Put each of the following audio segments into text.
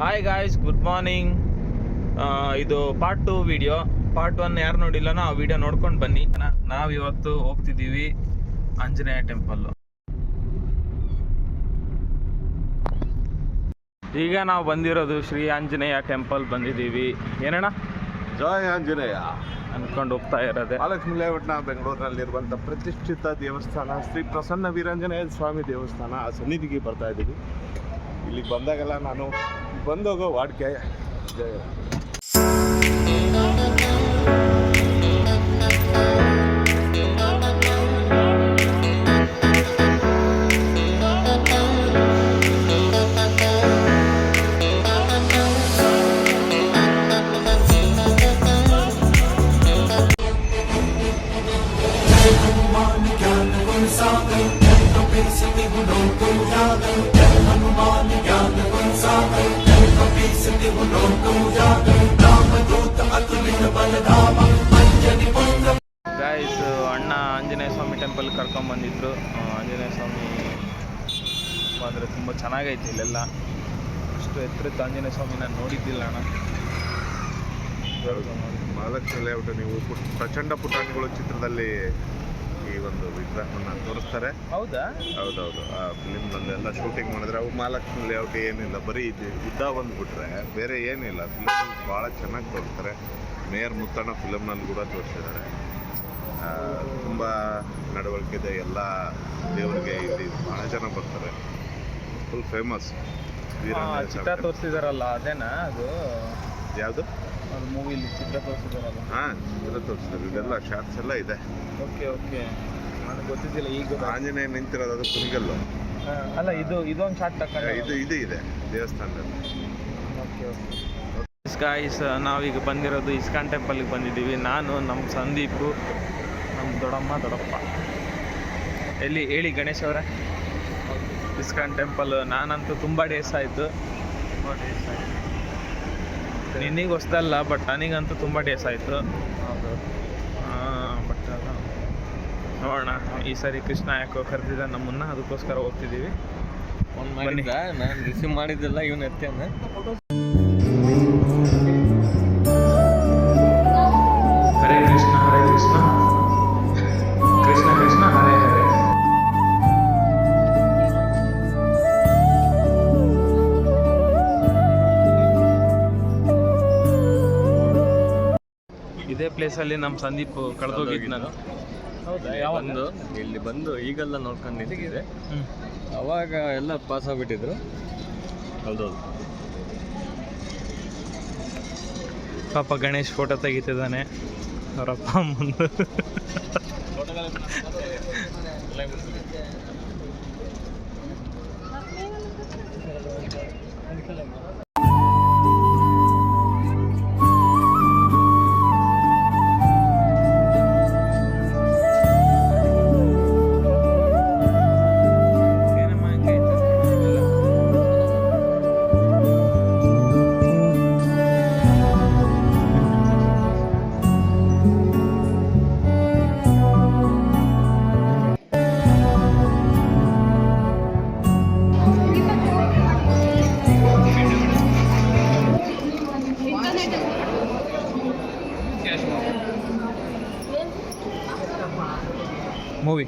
Hi guys, good morning. ಇದು part 2 video. Part 1 ಯಾರು ನೋಡಿಲ್ಲ ಆ ವಿಡಿಯೋ ನೋಡ್ಕೊಂಡು ಬನ್ನಿ. ನಾವಿವತ್ತು ಹೋಗ್ತಿದ್ದೀವಿ ಆಂಜನೇಯ ಟೆಂಪಲ್. ಈಗ ನಾವು ಬಂದಿರೋದು ಶ್ರೀ ಆಂಜನೇಯ ಟೆಂಪಲ್ ಬಂದಿದ್ದೀವಿ. ಏನಣ್ಣ? ಜಯ ಆಂಜನೇಯ ಅನ್ಕೊಂಡು ಹೋಗ್ತಾ ಇರೋದೆ. ಮಹಾಲಕ್ಷ್ಮಿ ಲೇಔಟ್ನ ಬೆಂಗಳೂರಿನಲ್ಲಿರುವಂಥ ಪ್ರತಿಷ್ಠಿತ ದೇವಸ್ಥಾನ ಶ್ರೀ ಪ್ರಸನ್ನ ವೀರಾಂಜನೇಯ ಸ್ವಾಮಿ ದೇವಸ್ಥಾನ. ಆ ಸನ್ನಿಧಿಗೆ ಬರ್ತಾ ಇದ್ದೀವಿ. ಇಲ್ಲಿಗೆ ಬಂದಾಗೆಲ್ಲ ನಾನು ಬಂದೋಗೋ ವಾಡಿಕೆ. ಗಾಯ್ಸ್, ಅಣ್ಣ ಆಂಜನೇಯ ಸ್ವಾಮಿ ಟೆಂಪಲ್ ಕರ್ಕೊಂಡ್ಬಂದಿದ್ರು. ಆಂಜನೇಯ ಸ್ವಾಮಿ ಅಂದರೆ ತುಂಬ ಚೆನ್ನಾಗೈತೆ ಇಲ್ಲೆಲ್ಲ. ಅಷ್ಟು ಎತ್ತರದ್ದು ಆಂಜನೇಯ ಸ್ವಾಮಿ ನಾನು ನೋಡಿದ್ದಿಲ್ಲ ಅಣ್ಣ. ಮಹಾಲಕ್ಷ್ಮಿ ಲೇಔಟ್ ನೀವು ಪ್ರಚಂಡ ಪುಟಾಣಿಗಳು ಚಿತ್ರದಲ್ಲಿ ಈ ಒಂದು ವಿಗ್ರಹವನ್ನು ತೋರಿಸ್ತಾರೆ. ಹೌದಾ? ಹೌದೌದು. ಆ ಫಿಲಿಮ್ನಲ್ಲೆಲ್ಲ ಶೂಟಿಂಗ್ ಮಾಡಿದ್ರೆ ಅವು ಮಹಾಲಕ್ಷ್ಮಿ ಲೇಔಟ್ ಏನಿಲ್ಲ, ಬರೀ ಉದ್ದ ಬಂದುಬಿಟ್ರೆ ಬೇರೆ ಏನಿಲ್ಲ. ಫಿಲಮ್ ಭಾಳ ಚೆನ್ನಾಗಿ ತೋರಿಸ್ತಾರೆ. ಮೇಯರ್ ಮುತ್ತಣ್ಣ ಫಿಲಮ್ನಲ್ಲಿ ಕೂಡ ತೋರಿಸಿದ್ದಾರೆ. ತುಂಬ ನಡವಳಿಕೆ ಇದೆ. ಎಲ್ಲ ದೇವರಿಗೆ ಇಲ್ಲಿ ಭಾಳ ಜನ ಬರ್ತಾರೆ. Full famous. ಚಿತ್ರ ತೋರಿಸಿದಾರಲ್ಲ ಅದೇನಾ? ಅದು ಯಾವುದು? ಅದು ಮೂವಿಲಿ ಚಿತ್ರ ತೋರಿಸಿದಾರಲ್ಲ? ಹಾಂ, ಚಿತ್ರ ತೋರಿಸಿದ್ದಾರೆ. ಇದೆಲ್ಲ ಶಾರ್ಟ್ಸ್ ಎಲ್ಲ ಇದೆ. ಓಕೆ ಓಕೆ, ನನಗೆ ಗೊತ್ತಿದ್ದಿಲ್ಲ. ಈಗ ಆಂಜನೇಯ ನಿಂತಿರೋದು ಅದು ಕುಣಿಗಲ್ಲು ಅಲ್ಲ, ಇದೊಂದು ಶಾರ್ಟ್ ತಗೊಂಡು ಇದು ಇದೆ ದೇವಸ್ಥಾನದಲ್ಲಿ. ಓಕೆ ಓಕೆ ಗಾಯ್ಸ್, ನಾವೀಗ ಬಂದಿರೋದು ಇಸ್ಕಾನ್ ಟೆಂಪಲ್ಗೆ ಬಂದಿದ್ದೀವಿ. ನಾನು, ನಮ್ಮ ಸಂದೀಪು, ನಮ್ಮ ದೊಡ್ಡಪ್ಪ. ಎಲ್ಲಿ ಹೇಳಿ ಗಣೇಶ್ ಅವರೇ? ಇಸ್ಕಾನ್ ಟೆಂಪಲ್ ನಾನಂತೂ ತುಂಬ ಡೇಸ್ ಆಯಿತು. ನಿನಗೆ ಹೊಸ್ದಲ್ಲ, ಬಟ್ ನನಗಂತೂ ತುಂಬ ಡೇಸ್ ಆಯಿತು. ಬಟ್ ನೋಡೋಣ, ಈ ಸರಿ ಕೃಷ್ಣ ಯಾಕೋ ಕರೆದಿದ್ದ ನಮ್ಮನ್ನು, ಅದಕ್ಕೋಸ್ಕರ ಹೋಗ್ತಿದ್ದೀವಿ. ನಾನು ರಿಸೀವ್ ಮಾಡಿದ್ದೆಲ್ಲ ಇವನು ಎತ್ತೇನೆ. ಹರೇ ಕೃಷ್ಣ ಹರೇ ಕೃಷ್ಣ, ಕೃಷ್ಣ ಕೃಷ್ಣ ಹರೇ ಹರೇ. ಇದೇ ಪ್ಲೇಸಲ್ಲಿ ನಮ್ಮ ಸಂದೀಪ್ ಕಳೆದೋಗಿದ್ದು ನಾನು. ಹೌದಾ? ಬಂದು ಇಲ್ಲಿ ಬಂದು ಈಗೆಲ್ಲ ನೋಡ್ಕೊಂಡು ನಿಂತಿದ್ದೆ. ಅವಾಗ ಎಲ್ಲ ಪಾಸ್ ಆಗಿಬಿಟ್ಟಿದ್ರು. ಹೌದೌದು. ಪಾಪ ಗಣೇಶ್ ಫೋಟೋ ತೆಗಿತಿದ್ದಾನೆ ಅವರಪ್ಪ ಅಮ್ಮಂದು. ಮೂವಿ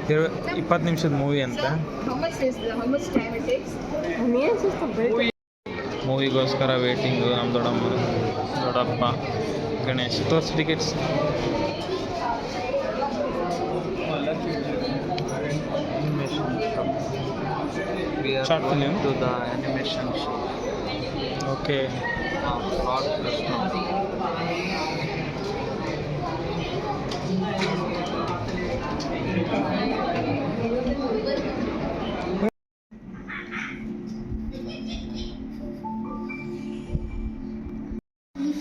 20 ನಿಮಿಷದ ಮೂವಿ ಅಂತ. ಮೂವಿಗೋಸ್ಕರ ವೇಟಿಂಗು. ನಮ್ಮ ದೊಡ್ಡಪ್ಪ ಗಣೇಶ್. ತೋರಿಸಿ tickets. Short film to the animation show. Okay.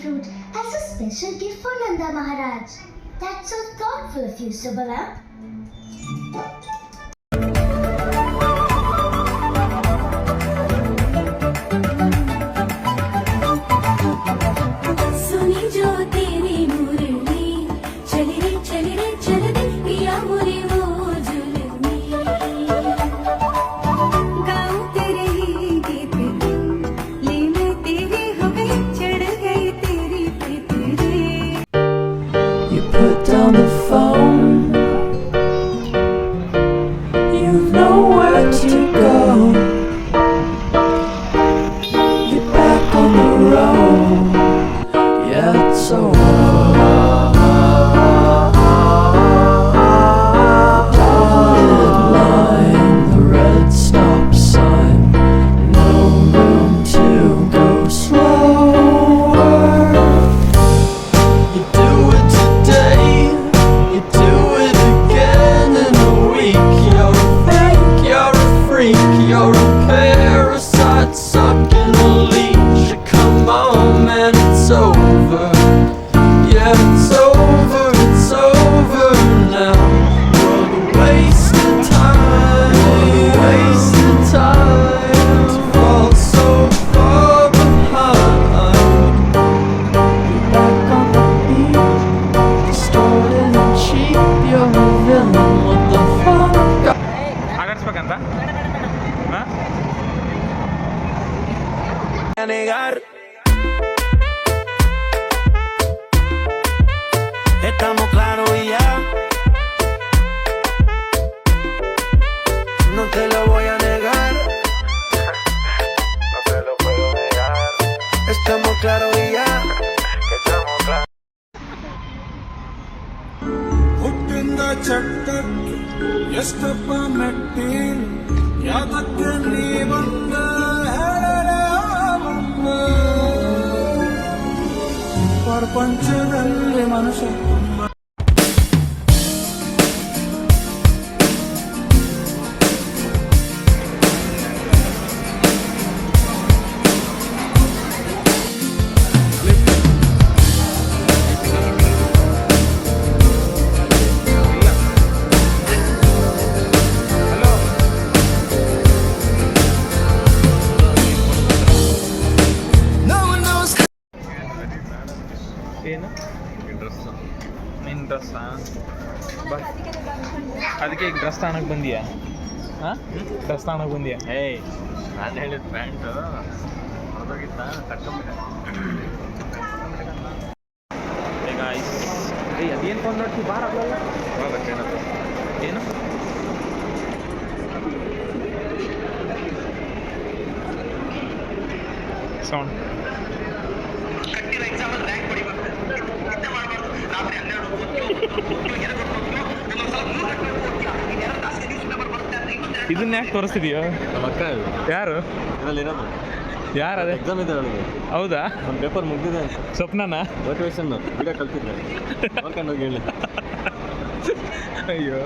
Fruit as a special gift for Nanda Maharaj. That's so thoughtful of you, Subala. Suni jo tere murli, chali re chal de piya mure wo julmi. Gaun tere hi geet negar. Estamos claros y ya. No te lo voy a negar. No te lo puedo negar. Estamos claros y ya. Estamos claros. ಹುಟ್ಟಿಂದ ಚಟ್ಟಕ್ಕೆ ಎಷ್ಟಪ್ಪ ಮೆಟ್ಟಿಲು ಯಾತಕ್ಕೆ ನೀ ಬಂದ ಪ್ರಪಂಚದಲ್ಲಿ ಮನುಷ್ಯ ಏನು dress ನಿನ್ನ ಡ್ರೆಸ್ಸಾ ಬಾ ಅದಕ್ಕೆ ಈಗ ಡ್ರೆಸ್ ತಾಣಕ್ಕೆ ಬಂದೀಯಾ ಹಾಂ ಡ್ರೆಸ್ ತಾಣಕ್ಕೆ ಬಂದೀಯಾ ಏಯ್ ನಾನು ಹೇಳಿದ ಪ್ಯಾಂಟು ಹೊರದೋಗಿತ್ತ ಕಟ್ಕೊಂಬಿಟ್ಟೆ. ಈಗ ಅದೇನು ತಂದು ನೋಡ್ತೀವಿ ಬಾರ ಆಗಲ್ಲ ಏನು ಸೌಂಡ್ ಇದನ್ನ ಯಾಕೆ ತೋರಿಸ್ತಿದೀಯೋ ನಮ್ಮ ಅಕ್ಕ ಇದು ಯಾರು ಇದರಲ್ಲಿರೋದು ಯಾರು ಅದೇ ಎಕ್ಸಾಮ್ ಇದೆ ಅವಳಿಗೆ. ಹೌದಾ ಒಂದು ಪೇಪರ್ ಮುಗಿದಿದೆ ಅಂತ ಸ್ವಪ್ನನ ಮೋಟಿವೇಶನ್ ವಿಡಿಯೋ ಕಲ್ತಿದ್ದೆ ನೋಡ್ಕೊಂಡು ಹೋಗಿ ಹೇಳಿ. ಅಯ್ಯೋ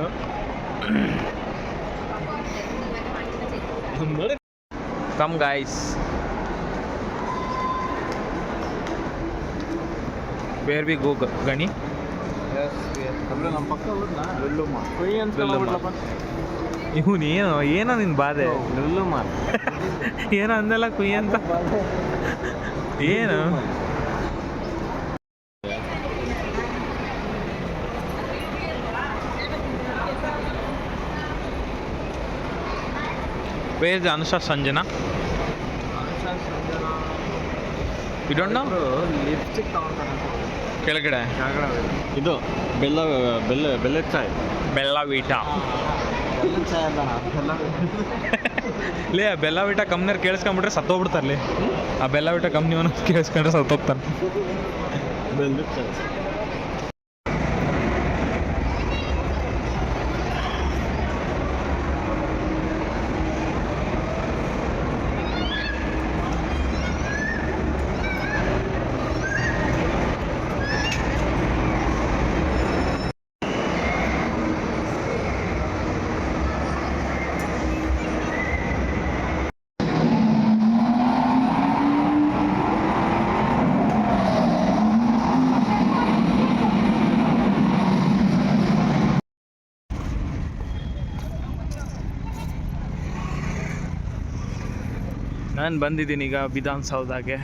come guys where we go ಗಣಿ ಅಂದ್ರೆ ನಮ್ಮ ಪಕ್ಕ ಊರ್ನ ಬೆಲ್ಲುಮ್ಮ ಕೊಯ್ ಅಂತ ಬೆಲ್ಲುಮ್ಮ. ಇವನು ಏನೋ ನಿನ್ನ ಬಾಧೆ ಬೆಲ್ಲುಮ್ಮ ಏನೋ ಅಂದಲ್ಲ ಕುಯ್ ಅಂತ ಏನು Where is Anusha Sanjana? You don't know? Lipstick ತಗೊಂಡ್ತಾನೆ ಕೆಳಗಡೆ ಇದು ಬೆಲ್ಲ ಬೆಲ್ಲ ಬೆಲ್ಲದ ಚಾಯ್ ಬೆಲ್ಲ ವೀಟ ಬೆಲ್ಲದ ಚಾಯ್ ಅಲ್ಲ ಲೇ ಆ ಬೆಲ್ಲ ವೀಟ ಕಂಪ್ನಿಯವ್ರು ಕೇಳಿಸ್ಕೊಂಬಿಟ್ರೆ ಸತ್ತೋಗ್ಬಿಡ್ತಾರಲ್ಲಿ ಆ ಬೆಲ್ಲ ವೀಟ ಕಂಪ್ನಿಯವನು ಕೇಳಿಸ್ಕೊಂಡ್ರೆ ಸತ್ತೋಗ್ತಾನೆ ಬೆಲ್ಲದ ಚಾಯ್. ನಾನು ಬಂದಿದ್ದೀನಿ ಈಗ ವಿಧಾನಸೌಧಗೆ.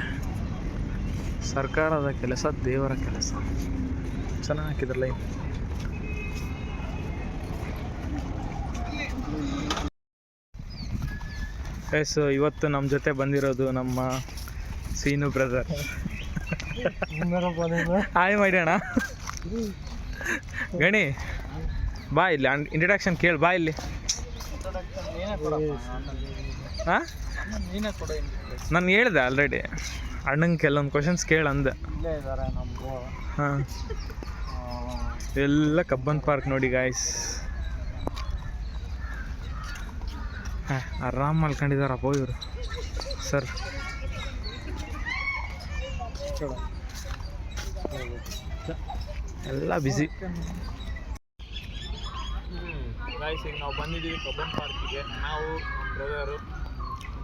ಸರ್ಕಾರದ ಕೆಲಸ ದೇವರ ಕೆಲಸ ಚೆನ್ನಾಗಿ ಹಾಕಿದ್ರಲ್ಲ ಎಸ್ ಇವತ್ತು ನಮ್ಮ ಜೊತೆ ಬಂದಿರೋದು ನಮ್ಮ ಸೀನು ಬ್ರದರ್. ಹಾಯ್ ಮಾಡೋಣ ಗಣಿ ಬಾ ಇಲ್ಲಿ ಇಂಟ್ರಡಕ್ಷನ್ ಕೇಳಿ ಬಾ ಇಲ್ಲಿ. ಹಾಂ ನಾನು ಹೇಳಿದೆ ಆಲ್ರೆಡಿ ಅಣ್ಣಂಗೆ ಕೆಲವೊಂದು ಕ್ವಶನ್ಸ್ ಕೇಳಂದೆ. ಹಾಂ ಎಲ್ಲ ಕಬ್ಬನ್ ಪಾರ್ಕ್ ನೋಡಿ ಗಾಯ್ಸ್. ಹಾಂ ಆರಾಮ್ ಮಲ್ಕೊಂಡಿದ್ದಾರಪ್ಪ ಇವರು ಸರ್. ಎಲ್ಲ ಬಿಸಿ ಗಾಯ್ಸ್. ಈಗ ನಾವು ಬಂದಿದ್ದೀವಿ ಕಬ್ಬನ್ ಪಾರ್ಕಿಗೆ. ನಾವು ನಮ್ಮ ಬ್ರದರು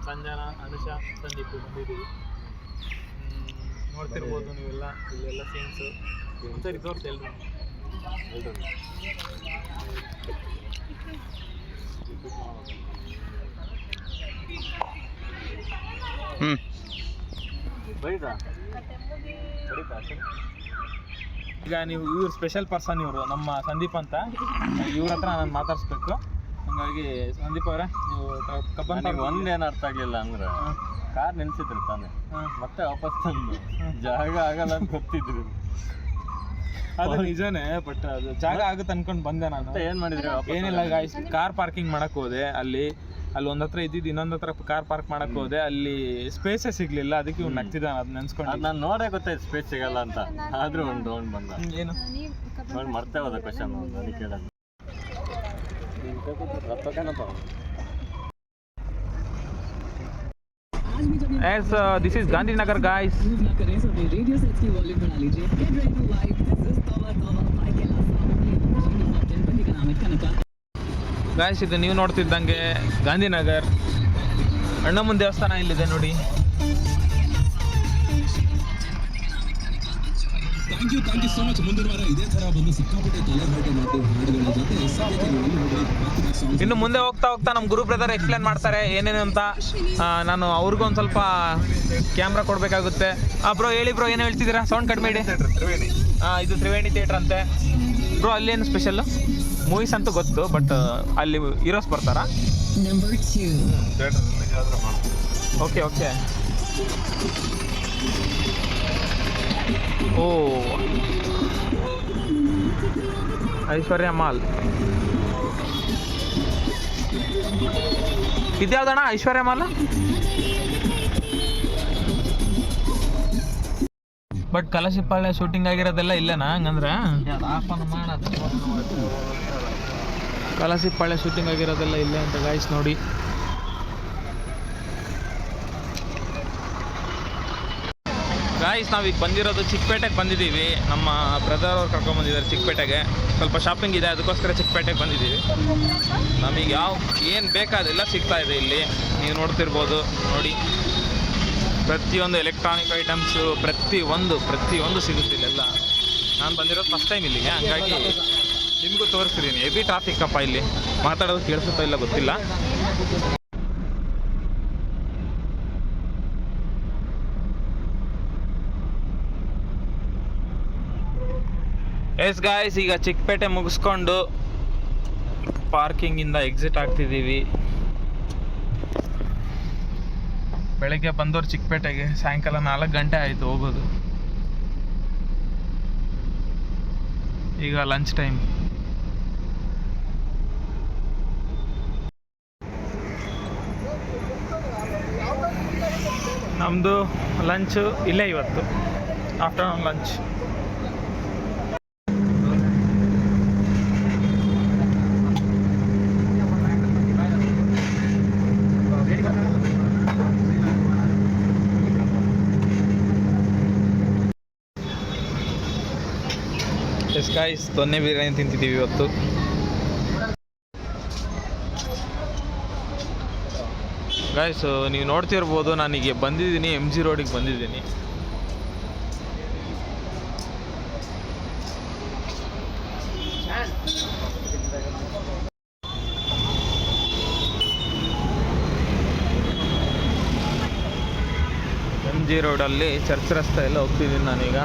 ಸಂಜನಾ, ಅನುಷಾ, ಸಂದೀಪ್ ಬಂದಿದ್ದೀವಿ. ನೋಡ್ತಿರ್ಬೋದು ನೀವೆಲ್ಲ ಇಲ್ಲೆಲ್ಲ ಸೀನ್ಸು. ಒಂದ್ಸರಿ ತೋರಿಸಿ ಎಲ್ರು. ಈಗ ನೀವು ಇವ್ರು ಸ್ಪೆಷಲ್ ಪರ್ಸನ್, ಇವರು ನಮ್ಮ ಸಂದೀಪ್ ಅಂತ. ಇವ್ರ ಹತ್ರ ನಾನು ಮಾತಾಡಿಸ್ಬೇಕು. ಹಾಗಾಗಿ ಸಂದೀಪ್ ಅವರೇ, ನೀವು ಕಬ್ಬನ್ ಪಾರ್ಕ್ ಒಂದೇನು ಅರ್ಥ ಆಗಲಿಲ್ಲ ಅಂದ್ರೆ ಕಾರ್ ನಿಲ್ಸಿದ್ರು ತಾನೆ, ಮತ್ತೆ ವಾಪಸ್ ತಂದು ಜಾಗ ಆಗಲ್ಲ ಅಂತ ಗೊತ್ತಿದ್ರು. ಅದು ನಿಜಾನೇ, ಬಟ್ ಅದು ಜಾಗ ಆಗುತ್ತೆ ಅನ್ಕೊಂಡು ಬಂದೆ ನಾನು. ಮತ್ತೆ ಏನ್ ಮಾಡಿದ್ರಿ? ಏನಿಲ್ಲ ಗಾಯ್ಸ್, ಕಾರ್ ಪಾರ್ಕಿಂಗ್ ಮಾಡಕ್ ಹೋದೆ. ಅಲ್ಲಿ ಒಂದತ್ರ ಇದ್ದಿದ್ದು ಇನ್ನೊಂದು ಹತ್ರ ಕಾರ್ ಪಾರ್ಕ್ ಮಾಡಕ್ ಹೋದೆ. ಅಲ್ಲಿ ಸ್ಪೇಸೇ ಸಿಗ್ಲಿಲ್ಲ, ಅದಕ್ಕೆ ಇವ್ನು ನಗ್ತಿದ್ದ. ಅದು ನೆನ್ಸ್ಕೊಂಡು ನಾನು ನೋಡೇ ಗೊತ್ತಾಯ್ತು ಸ್ಪೇಸ್ ಸಿಗಲ್ಲ ಅಂತ. ಆದ್ರೂ ಒಂದು ರೌಂಡ್ ಬಂದ. ಏನು ನೋಡಿ ಮರ್ತೇ ಹೋದ ಕ್ವಶನ್ ನನಗೆ ಕೇಳೋದು. As this is Gandhinagar guys. Guys, ಇದು ನೀವು ನೋಡ್ತಿದ್ದಂಗೆ ಗಾಂಧಿನಗರ್ ಅಣ್ಣಮ್ಮನ ದೇವಸ್ಥಾನ ಇಲ್ಲಿದೆ ನೋಡಿ. Thank you so much. ಮುಂದಿನ ವಾರ ಇದೇ ತರ ಬಂದು ಸಿಕ್ಕಾಪಟ್ಟೆ ತಲೆಹರಟೆ ಮಾತು ಹಾಡುಗಳ ಜೊತೆ ಸದ್ಯಕ್ಕೆ ನೀವು ಅಲ್ಲಿ ಹೋಗಿ ಇನ್ನು ಮುಂದೆ ಹೋಗ್ತಾ ನಮ್ಮ ಗುರು ಬ್ರದರ್ ಎಕ್ಸ್ಪ್ಲೇನ್ ಮಾಡ್ತಾರೆ ಏನೇನು ಅಂತ. ನಾನು ಅವ್ರಿಗೂ ಒಂದು ಸ್ವಲ್ಪ ಕ್ಯಾಮ್ರಾ ಕೊಡಬೇಕಾಗುತ್ತೆ. ಬ್ರೋ ಹೇಳಿ ಬ್ರೋ, ಏನು ಹೇಳ್ತಿದ್ದೀರಾ? ಸೌಂಡ್ ಕಡಿಮೆ ಇಡಿ. ಇದು ತ್ರಿವೇಣಿ ಥಿಯೇಟ್ರ್ ಅಂತೆ ಬ್ರೋ. ಅಲ್ಲೇನು ಸ್ಪೆಷಲ್? ಮೂವೀಸ್ ಅಂತೂ ಗೊತ್ತು, ಬಟ್ ಅಲ್ಲಿ ಹೀರೋಸ್ ಬರ್ತಾರಾ? Okay okay. Oh, Aishwarya mall ಇದ್ಯಾವ್ದಣ್ಣ? Aishwarya mall. But Kalashipalya shooting ಆಗಿರೋದೆಲ್ಲ ಇಲ್ಲೇನಾ? ಹಂಗಂದ್ರೆ ಕಲಶಿಪಾಳ್ಯ ಶೂಟಿಂಗ್ ಆಗಿರೋದೆಲ್ಲ ಇಲ್ಲೇ ಅಂತ ಗಾಯ್ಸ್ ನೋಡಿ. ಗಾಯ್ಸ್, ನಾವೀಗ ಬಂದಿರೋದು ಚಿಕ್ಕಪೇಟೆಗೆ ಬಂದಿದ್ದೀವಿ. ನಮ್ಮ ಬ್ರದರ್ ಅವ್ರು ಕರ್ಕೊಂಡ್ಬಂದಿದ್ದಾರೆ ಚಿಕ್ಕಪೇಟೆಗೆ. ಸ್ವಲ್ಪ ಶಾಪಿಂಗ್ ಇದೆ, ಅದಕ್ಕೋಸ್ಕರ ಚಿಕ್ಕಪೇಟೆಗೆ ಬಂದಿದ್ದೀವಿ. ನಮಗೆ ಏನು ಬೇಕಾದೆಲ್ಲ ಸಿಗ್ತಾ ಇದೆ ಇಲ್ಲಿ. ನೀವು ನೋಡ್ತಿರ್ಬೋದು ನೋಡಿ, ಪ್ರತಿಯೊಂದು ಎಲೆಕ್ಟ್ರಾನಿಕ್ ಐಟಮ್ಸು ಪ್ರತಿಯೊಂದು ಸಿಗುತ್ತಿಲ್ಲ. ನಾನು ಬಂದಿರೋದು ಫಸ್ಟ್ ಟೈಮ್ ಇಲ್ಲಿಗೆ, ಹಂಗಾಗಿ ನಿಮಗೂ ತೋರಿಸ್ತಿದ್ದೀನಿ. ಹೆವಿ ಟ್ರಾಫಿಕ್ ಅಪ್ಪ ಇಲ್ಲಿ. ಮಾತಾಡೋದು ಕೇಳಿಸುತ್ತಾ ಇಲ್ಲ ಗೊತ್ತಿಲ್ಲ. ಎಸ್ ಗಾಯ್ಸ್, ಈಗ ಚಿಕ್ಕಪೇಟೆ ಮುಗಿಸ್ಕೊಂಡು ಪಾರ್ಕಿಂಗಿಂದ ಎಕ್ಸಿಟ್ ಆಗ್ತಿದ್ದೀವಿ. ಬೆಳಗ್ಗೆ ಬಂದವ್ರು ಚಿಕ್ಕಪೇಟೆಗೆ, ಸಾಯಂಕಾಲ 4 ಗಂಟೆ ಆಯಿತು ಹೋಗೋದು. ಈಗ ಲಂಚ್ ಟೈಮ್. ನಮ್ಮದು ಲಂಚು ಇಲ್ಲೇ ಇವತ್ತು, ಆಫ್ಟರ್ನೂನ್ ಲಂಚ್. ಎಸ್ ಗಾಯ್ಸ್, ದೊನ್ನೆ ಬಿರಿಯಾನಿ ತಿಂತಿದ್ದೀವಿ ಇವತ್ತು. ಗಾಯ್ಸ್, ನೀವು ನೋಡ್ತಿರ್ಬೋದು, ನಾನೀಗ ಬಂದಿದ್ದೀನಿ MG ರೋಡಿಗೆ ಬಂದಿದ್ದೀನಿ. MG ರೋಡಲ್ಲಿ ಚರ್ಚ್ ರಸ್ತೆ ಎಲ್ಲ ಹೋಗ್ತಿದ್ದೀನಿ ನಾನೀಗ.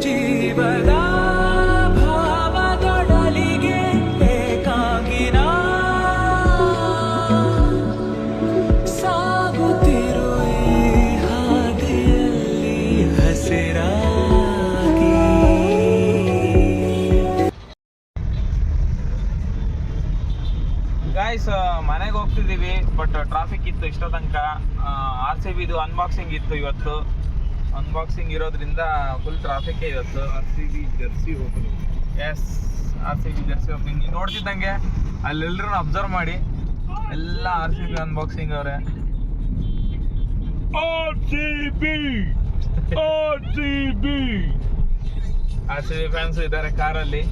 ಜೀವದ ಭಾವದೊಡಲಿಗೆ ಏಕಾಂಗಿನ ಸಾಗುತ್ತಿರುವೆ ಹಾದಿಯಲ್ಲಿ ಹಸಿರಾಗಿ. ಗಾಯ್ಸ್, ಮನೆಗೆ ಹೋಗ್ತಿದ್ದೀವಿ, ಬಟ್ ಟ್ರಾಫಿಕ್ ಇತ್ತು ಇಷ್ಟೋ ತನಕ. RCBದು ಅನ್ಬಾಕ್ಸಿಂಗ್ ಇತ್ತು ಇವತ್ತು. ಅನ್ಬಾಕ್ಸಿಂಗ್ ಇರೋದ್ರಿಂದ ಫುಲ್ ಟ್ರಾಫಿಕ್ ಇವತ್ತು. RCB jersey opening. Yes, RCB jersey opening. ನೀವು ನೋಡ್ತಿದ್ದಂಗೆ ಅಲ್ಲೆಲ್ಲರೂ ಅಬ್ಸರ್ವ್ ಮಾಡಿ, ಎಲ್ಲ RCB ಅನ್ಬಾಕ್ಸಿಂಗ್ ಅವರೇ. RCB ಫ್ಯಾನ್ಸ್ ಇದ್ದಾರೆ ಕಾರಲ್ಲಿ,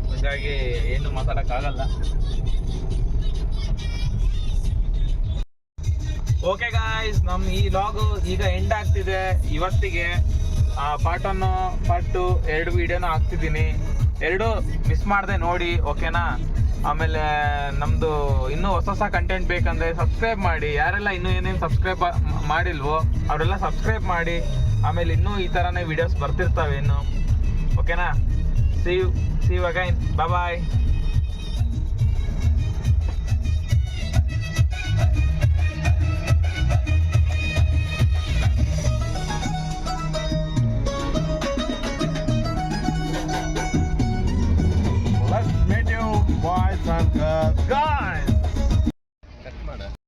ಹಾಗಾಗಿ ಏನು ಮಾತಾಡೋಕ್ಕಾಗಲ್ಲ. ಓಕೆ ಗಾಯ್ಸ್, ನಮ್ಮ ಈ ಲಾಗು ಈಗ ಎಂಡ್ ಆಗ್ತಿದೆ ಇವತ್ತಿಗೆ. ಪಾರ್ಟ್ 1 ಪಾರ್ಟ್ 2 2 ವಿಡಿಯೋನ ಹಾಕ್ತಿದ್ದೀನಿ. 2 ಮಿಸ್ ಮಾಡದೆ ನೋಡಿ, ಓಕೆನಾ? ಆಮೇಲೆ ನಮ್ಮದು ಇನ್ನೂ ಹೊಸ ಕಂಟೆಂಟ್ ಬೇಕಂದರೆ ಸಬ್ಸ್ಕ್ರೈಬ್ ಮಾಡಿ. ಯಾರೆಲ್ಲ ಇನ್ನೂ ಏನೇನು ಸಬ್ಸ್ಕ್ರೈಬ್ ಮಾಡಿಲ್ವೋ ಅವರೆಲ್ಲ ಸಬ್ಸ್ಕ್ರೈಬ್ ಮಾಡಿ. ಆಮೇಲೆ ಇನ್ನೂ ಈ ಥರನೇ ವಿಡಿಯೋಸ್ ಬರ್ತಿರ್ತವೆ ಇನ್ನು, ಓಕೆನಾ? See you again, bye. Let's meet you boys and girls.